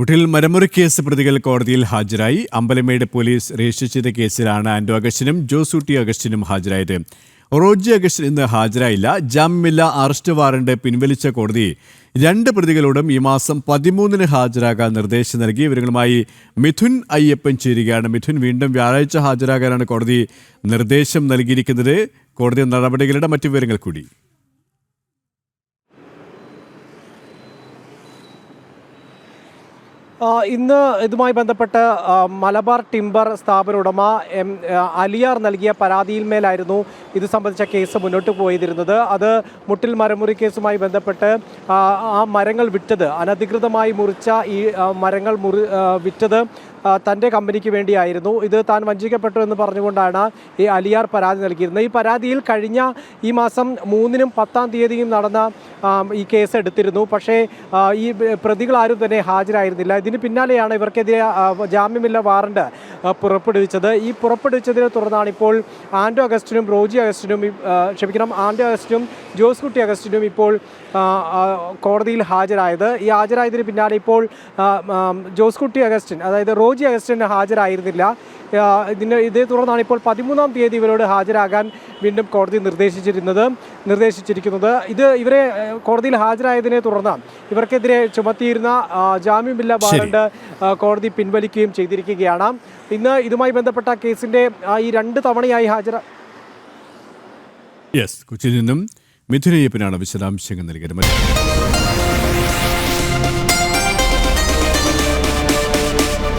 കുട്ടിൽ മരമുറി case പ്രതികൾ കോടതിയിൽ ഹാജരായി. അമ്പലമേട് പോലീസ് രജിസ്റ്റർ ചെയ്ത കേസിലാണ് ആന്റോ അഗസ്റ്റിനും ജോസൂട്ടി അഗസ്റ്റിനും ഹാജരായത്. റോജി അഗസ്റ്റിൻ ഇന്ന് ഹാജരായില്ല. ജാമ്യമില്ല അറസ്റ്റ് വാറണ്ട് പിൻവലിച്ച കോടതി രണ്ട് പ്രതികളോടും ഈ മാസം 13-ന് ഹാജരാകാൻ നിർദ്ദേശം നൽകി. ഇവരുമായി മിഥുൻ അയ്യപ്പൻ ചേരുകയാണ്. മിഥുൻ, വീണ്ടും വ്യാഴാഴ്ച ഹാജരാകാനാണ് കോടതി നിർദ്ദേശം നൽകിയിരിക്കുന്നത്. കോടതി നടപടികളുടെ മറ്റു വിവരങ്ങൾ കൂടി. ഇന്ന് ഇതുമായി ബന്ധപ്പെട്ട് മലബാർ ടിമ്പർ സ്ഥാപന ഉടമ അലിയാർ നൽകിയ പരാതിയിന്മേലായിരുന്നു ഇത് സംബന്ധിച്ച കേസ് മുന്നോട്ട് പോയിരുന്നത്. അത് മുട്ടിൽ മരമുറി കേസുമായി ബന്ധപ്പെട്ട് ആ മരങ്ങൾ വിറ്റത്, അനധികൃതമായി മുറിച്ച ഈ മരങ്ങൾ വിറ്റത് തൻ്റെ കമ്പനിക്ക് വേണ്ടിയായിരുന്നു. ഇത് താൻ വഞ്ചിക്കപ്പെട്ടു എന്ന് പറഞ്ഞുകൊണ്ടാണ് ഈ അലിയാർ പരാതി നൽകിയിരുന്നത്. ഈ പരാതിയിൽ കഴിഞ്ഞ ഈ മാസം 3-നും 10-ാം തീയതിയും നടന്ന ഈ കേസ് എടുത്തിരുന്നു. പക്ഷേ ഈ പ്രതികളാരും തന്നെ ഹാജരായിരുന്നില്ല. ഇതിന് പിന്നാലെയാണ് ഇവർക്കെതിരെ ജാമ്യമില്ല വാറണ്ട് പുറപ്പെടുവിച്ചത്. ഈ പുറപ്പെടുവിച്ചതിനെ തുടർന്നാണ് ഇപ്പോൾ ആന്റോ അഗസ്റ്റിനും ജോസ്കുട്ടി അഗസ്റ്റിനും ഇപ്പോൾ കോടതിയിൽ ഹാജരായത്. ഈ ഹാജരായതിന് പിന്നാലെ ഇപ്പോൾ ജോസ്കുട്ടി അഗസ്റ്റിൻ, അതായത് റോജി അഗസ്റ്റിൻ ഹാജരായിരുന്നില്ല. ഇതേ തുടർന്നാണ് ഇപ്പോൾ 13-ാം തീയതി ഇവരോട് ഹാജരാകാൻ വീണ്ടും കോടതി നിർദ്ദേശിച്ചിരിക്കുന്നത്. ഇവരെ കോടതിയിൽ ഹാജരായതിനെ തുടർന്ന് ഇവർക്കെതിരെ ചുമത്തിയിരുന്ന ജാമ്യമില്ല വാറണ്ട് കോടതി പിൻവലിക്കുകയും ചെയ്തിരിക്കുകയാണ്. ഇന്ന് ഇതുമായി ബന്ധപ്പെട്ട കേസിന്റെ ഈ 2 തവണയായി കൊച്ചിയിൽ നിന്നും മിഥുൻ അയ്യപ്പനാണ് വിശദാംശങ്ങൾ നൽകിയത്.